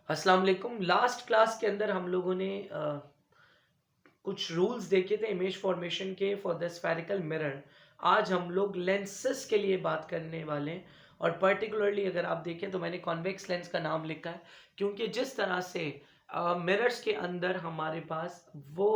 अस्सलाम वालेकुम। Last class के अंदर हम लोगों ने कुछ रूल्स देखे थे इमेज फॉर्मेशन के फॉर द स्फेरिकल मिरर। आज हम लोग लेंसेस के लिए बात करने वाले हैं और पर्टिकुलरली अगर आप देखें तो मैंने कॉन्वेक्स लेंस का नाम लिखा है क्योंकि जिस तरह से मिरर्स के अंदर हमारे पास वो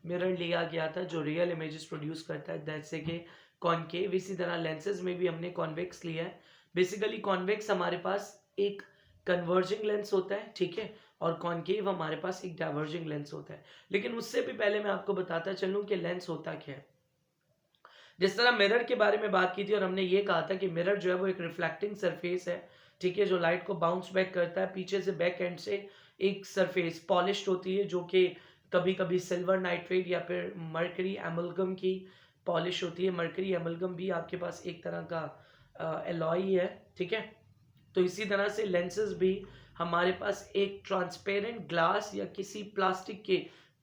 मिरर लिया गया था जो रियल इमेजेस प्रोड्यूस करता है, जैसे कि कॉनकेव, इसी तरह लेंसेज में भी हमने कॉन्वेक्स लिया है। बेसिकली कॉन्वेक्स हमारे पास एक कन्वर्जिंग लेंस होता है, ठीक है, और कॉनकेव हमारे पास एक डाइवर्जिंग लेंस होता है। लेकिन उससे भी पहले मैं आपको बताता चलूं कि लेंस होता क्या है। जिस तरह मिरर के बारे में बात की थी और हमने ये कहा था कि मिरर जो है वो एक रिफ्लेक्टिंग सरफेस है, ठीक है, जो लाइट को बाउंस बैक करता है। पीछे से बैक एंड से एक सरफेस पॉलिश्ड होती है जो कि कभी कभी सिल्वर नाइट्रेट या फिर मर्करी एमलगम की पॉलिश होती है। मर्करी एमलगम भी आपके पास एक तरह का एलॉय है, ठीक है। तो इसी तरह से लेंसेज भी हमारे पास एक ट्रांसपेरेंट ग्लास या किसी प्लास्टिक के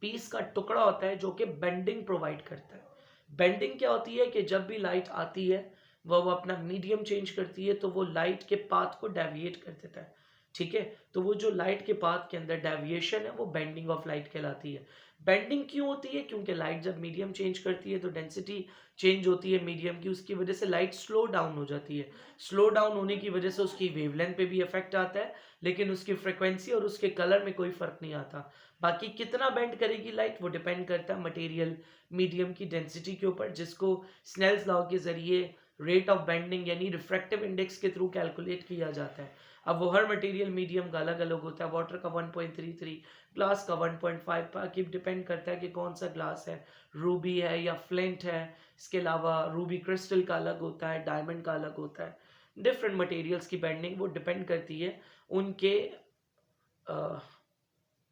पीस का टुकड़ा होता है जो कि बेंडिंग प्रोवाइड करता है। बेंडिंग क्या होती है कि जब भी लाइट आती है वो अपना मीडियम चेंज करती है तो वो लाइट के पाथ को डेविएट कर देता है, ठीक है। तो वो जो लाइट के पाथ के अंदर डेविएशन है वो बेंडिंग ऑफ लाइट कहलाती है। बेंडिंग क्यों होती है? क्योंकि लाइट जब मीडियम चेंज करती है तो डेंसिटी चेंज होती है मीडियम की, उसकी वजह से लाइट स्लो डाउन हो जाती है। स्लो डाउन होने की वजह से उसकी वेवलेंथ पे भी इफेक्ट आता है, लेकिन उसकी फ्रिक्वेंसी और उसके कलर में कोई फर्क नहीं आता। बाकी कितना बेंड करेगी लाइट वो डिपेंड करता है मटेरियल मीडियम की डेंसिटी के ऊपर, जिसको स्नेल्स लॉ के जरिए रेट ऑफ बेंडिंग यानी रिफ्रैक्टिव इंडेक्स के थ्रू कैलकुलेट किया जाता है। अब वो हर मटेरियल मीडियम का अलग अलग होता है। वाटर का 1.33, ग्लास का 1.5, बाकी डिपेंड करता है कि कौन सा ग्लास है, रूबी है या फ्लिंट है। इसके अलावा रूबी क्रिस्टल का अलग होता है, डायमंड का अलग होता है। डिफरेंट मटेरियल्स की बेंडिंग वो डिपेंड करती है उनके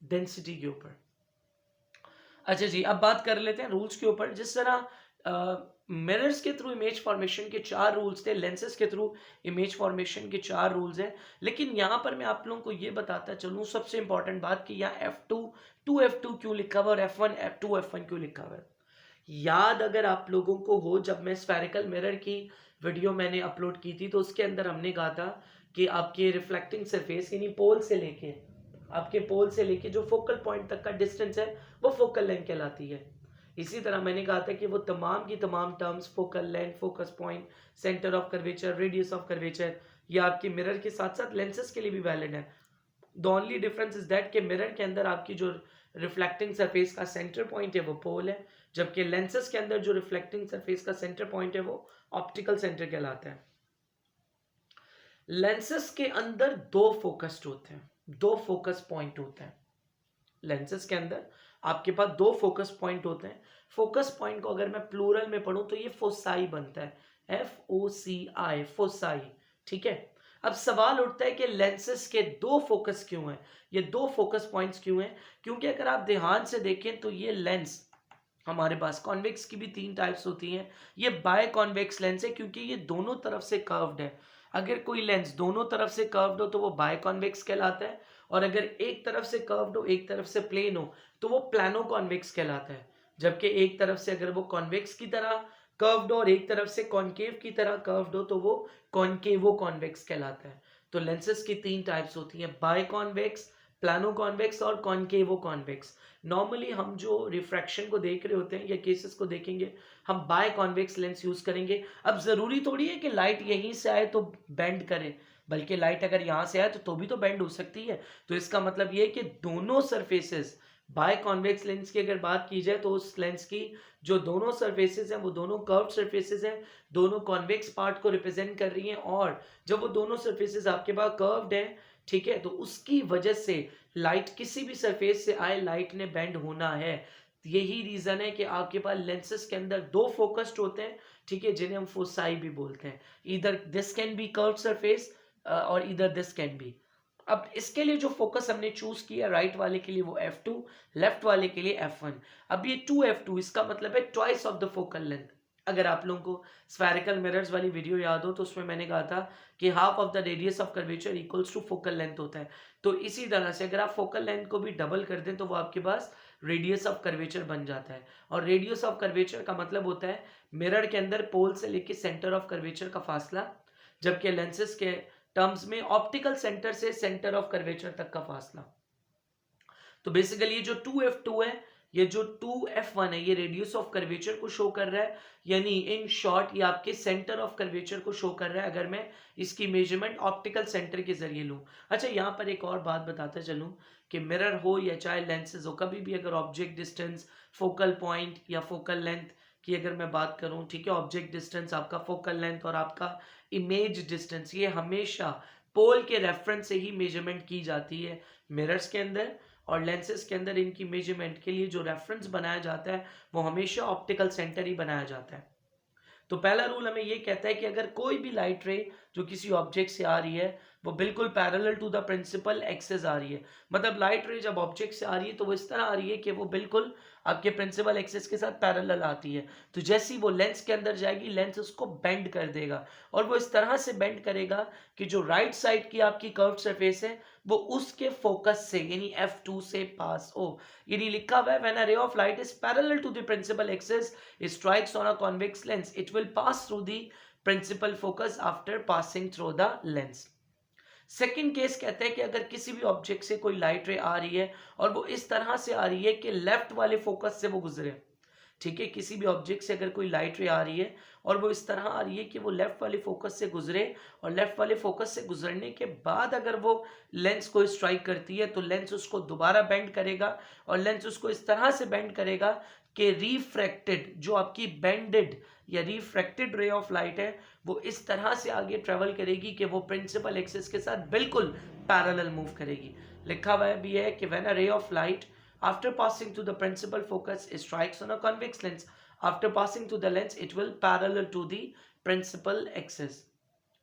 डेंसिटी के ऊपर। अच्छा जी, अब बात कर लेते हैं रूल्स के ऊपर। जिस तरह मिरर्स के थ्रू इमेज फॉर्मेशन के 4 रूल्स थे, लेंसेज के थ्रू इमेज फॉर्मेशन के 4 रूल्स हैं, लेकिन यहाँ पर मैं आप लोगों को ये बताता चलूँ सबसे इंपॉर्टेंट बात कि यहाँ F2 2F2 क्यों लिखा हुआ और F1 F2 F1 क्यों लिखा हुआ है। याद अगर आप लोगों को हो, जब मैं स्फेरिकल मिरर की वीडियो मैंने अपलोड की थी तो उसके अंदर हमने कहा था कि आपके रिफ्लेक्टिंग सरफेस यानी पोल से लेके जो फोकल पॉइंट तक का डिस्टेंस है वो फोकल लेंथ कहलाती है। इसी तरह मैंने कहा था कि वो तमाम की तमाम terms focal length, focus point, centre of curvature, radius of curvature, ये आपके मिरर के साथ साथ लेंसेज के लिए भी वैलिड है। The only difference is that कि मिरर के अंदर आपकी जो रिफ्लेक्टिंग सरफेस का सेंटर पॉइंट है वो पोल है, जबकि लेंसेज के अंदर जो रिफ्लेक्टिंग सरफेस का सेंटर पॉइंट है वो ऑप्टिकल सेंटर कहलाता है। लेंसेज के अंदर दो फोकस पॉइंट होते हैं। लेंसेज के अंदर आपके पास 2 फोकस पॉइंट होते हैं। फोकस पॉइंट को अगर मैं प्लूरल में पढ़ूं तो ये फोसाई बनता है, FOCI, फोसाई, ठीक है। अब सवाल उठता है कि लेंसेज के 2 फोकस क्यों हैं, ये 2 फोकस पॉइंट्स क्यों हैं? क्योंकि अगर आप ध्यान से देखें तो ये लेंस हमारे पास कॉन्वेक्स की भी 3 टाइप्स होती हैं। ये बाय कॉन्वेक्स लेंस है क्योंकि ये दोनों तरफ से कर्व्ड है। अगर कोई लेंस दोनों तरफ से कर्व्ड हो तो वो बाय कॉन्वेक्स कहलाता है, और अगर एक तरफ से कर्व्ड हो एक तरफ से प्लेन हो तो वो प्लानो कॉन्वेक्स कहलाता है। जबकि एक तरफ से अगर वो कॉन्वेक्स की तरह कर्व्ड हो और एक तरफ से कॉन्केव की तरह कर्व्ड हो तो वो कॉन्केवो कॉन्वेक्स कहलाता है। तो लेंसेज की 3 टाइप्स होती हैं, बाय कॉन्वेक्स, प्लानो कॉन्वेक्स और कॉन्केवो कॉन्वेक्स। नॉर्मली हम जो रिफ्रैक्शन को देख रहे होते हैं या केसेस को देखेंगे हम बाय कॉन्वेक्स लेंस यूज करेंगे। अब जरूरी थोड़ी है कि लाइट यहीं से आए तो बेंड करे, बल्कि लाइट अगर यहाँ से आए तो भी तो बेंड हो सकती है। तो इसका मतलब ये है कि दोनों सरफेसेस, बाय कॉन्वेक्स लेंस की अगर बात की जाए तो उस लेंस की जो दोनों सरफेसेस हैं वो दोनों कर्व्ड सरफेसेस हैं, दोनों कॉन्वेक्स पार्ट को रिप्रेजेंट कर रही हैं। और जब वो दोनों सरफेसेस आपके पास कर्व्ड हैं, ठीक है, तो उसकी वजह से लाइट किसी भी सरफेस से आए लाइट ने बेंड होना है। यही रीजन है कि आपके पास लेंसेज के अंदर 2 फोकस्ड होते हैं, ठीक है, जिन्हें हम फोसाई भी बोलते हैं। इधर this can be curved surface और इधर दिस कैन बी। अब इसके लिए जो फोकस हमने चूज किया राइट वाले के लिए वो F2, लेफ्ट वाले के लिए F1। अब ये 2F2 इसका मतलब है twice of the focal length. अगर आप लोगों को स्फेरिकल मिरर्स वाली वीडियो याद हो तो उसमें मैंने कहा था कि half of the radius of curvature equals to focal length होता है। तो इसी तरह से अगर आप फोकल लेंथ को भी डबल कर दें तो वो आपके पास रेडियस ऑफ कर्वेचर बन जाता है। और रेडियस ऑफ कर्वेचर का मतलब होता है मिरर के अंदर पोल से लेके सेंटर ऑफ कर्वेचर का फासला, जबकि लेंसेज के टर्म्स में ऑप्टिकल सेंटर से सेंटर ऑफ कर्वेचर तक का फासला। तो बेसिकली ये जो 2f2 है, ये जो 2f1 है, ये रेडियस ऑफ कर्वेचर को शो कर रहा है, यानी इन शॉर्ट ये आपके सेंटर ऑफ कर्वेचर को शो कर रहा है अगर मैं इसकी मेजरमेंट ऑप्टिकल सेंटर के जरिए लूं। अच्छा, यहाँ पर एक और बात बताता चलूं कि मिरर हो या चाहे लेंसेज हो, कभी भी अगर ऑब्जेक्ट डिस्टेंस, फोकल पॉइंट या फोकल लेंथ की अगर मैं बात करूं, ठीक है, ऑब्जेक्ट डिस्टेंस, आपका फोकल लेंथ और आपका इमेज डिस्टेंस, ये हमेशा पोल के रेफरेंस से ही मेजरमेंट की जाती है मिरर्स के अंदर, और लेंसेज के अंदर इनकी मेजरमेंट के लिए जो रेफरेंस बनाया जाता है वो हमेशा ऑप्टिकल सेंटर ही बनाया जाता है। तो पहला रूल हमें ये कहता है कि अगर कोई भी लाइट रे जो किसी ऑब्जेक्ट से आ रही है वो बिल्कुल parallel to the principal axis आ रही है, मतलब लाइट रे जब ऑब्जेक्ट से आ रही है तो वो इस तरह आ रही है कि वो बिल्कुल आपके प्रिंसिपल एक्सिस के साथ पैरेलल आती है। तो जैसे ही वो लेंस के अंदर जाएगी, लेंस उसको बेंड कर देगा, और वो इस तरह से बेंड करेगा कि जो राइट साइड की आपकी कर्व सरफेस है वो उसके फोकस से यानी f2 से पास हो। यानी लिखा हुआ है, when a ray of light is parallel to the principal axis, it strikes on a convex lens, it will pass through the principal focus after passing through the lens. Second case कहते हैं कि अगर किसी भी object से कोई light रे आ रही है और वो इस तरह से आ रही है कि लेफ्ट वाले फोकस से वो गुजरे, ठीक है, किसी भी ऑब्जेक्ट से अगर कोई लाइट रे आ रही है और वो इस तरह आ रही है कि वो लेफ्ट वाले फोकस से गुजरे, और लेफ्ट वाले फोकस से गुजरने के बाद अगर वो लेंस को स्ट्राइक करती है तो लेंस उसको दोबारा बेंड करेगा, और लेंस उसको इस तरह से बेंड करेगा कि रिफ्रैक्टेड जो आपकी बेंडेड या रिफ्रैक्टेड रे ऑफ लाइट है वो इस तरह से आगे ट्रेवल करेगी कि वो प्रिंसिपल एक्सिस के साथ बिल्कुल पैरेलल मूव करेगी। लिखा हुआ भी है कि when a ray of light after passing to the principal focus it strikes on a convex lens, after passing to the lens it will parallel to the principal axis.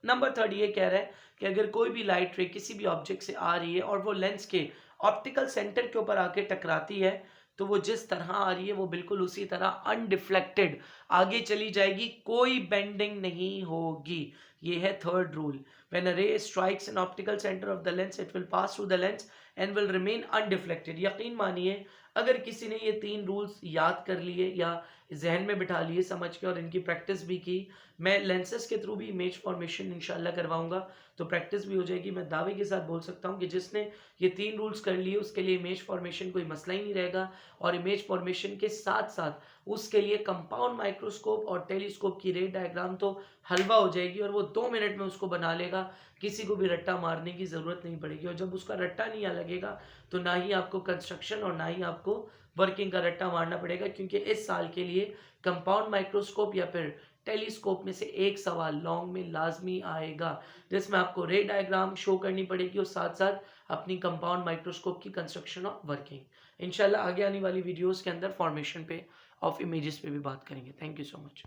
Number 3 ये कह रहा है कि अगर कोई भी लाइट रे किसी भी ऑब्जेक्ट से आ रही है और वो लेंस के ऑप्टिकल सेंटर के ऊपर आके टकराती है तो वो जिस तरह आ रही है वो बिल्कुल उसी तरह अनडिफ्लेक्टेड आगे चली जाएगी, कोई बेंडिंग नहीं होगी। ये है थर्ड रूल, व्हेन अ रे strikes an optical centre of the lens it will pass through the lens and will remain undeflected. यकीन मानिए अगर किसी ने ये 3 रूल्स याद कर लिए या जहन में बिठा लिए समझ के और इनकी प्रैक्टिस भी की, मैं लेंसेज के थ्रू भी इमेज फॉर्मेशन इंशाल्लाह करवाऊंगा तो प्रैक्टिस भी हो जाएगी। मैं दावे के साथ बोल सकता हूँ कि जिसने ये 3 रूल्स कर लिए उसके लिए इमेज फॉर्मेशन कोई मसला ही नहीं रहेगा, और इमेज फॉर्मेशन के साथ साथ उसके लिए कंपाउंड माइक्रोस्कोप और टेलीस्कोप की रे डायग्राम तो हलवा हो जाएगी, और वो 2 मिनट में उसको बना लेगा, किसी को भी रट्टा मारने की ज़रूरत नहीं पड़ेगी। और जब उसका रट्टा नहीं लगेगा तो ना ही आपको कंस्ट्रक्शन और ना ही आपको वर्किंग का रट्टा मारना पड़ेगा, क्योंकि इस साल के लिए कंपाउंड माइक्रोस्कोप या फिर टेलीस्कोप में से एक सवाल लॉन्ग में लाजमी आएगा जिसमें आपको रे डायग्राम शो करनी पड़ेगी और साथ साथ अपनी कंपाउंड माइक्रोस्कोप की कंस्ट्रक्शन और वर्किंग। इंशाल्लाह आगे आने वाली वीडियोस के अंदर फॉर्मेशन पे ऑफ इमेजेस पे भी बात करेंगे। Thank you so much.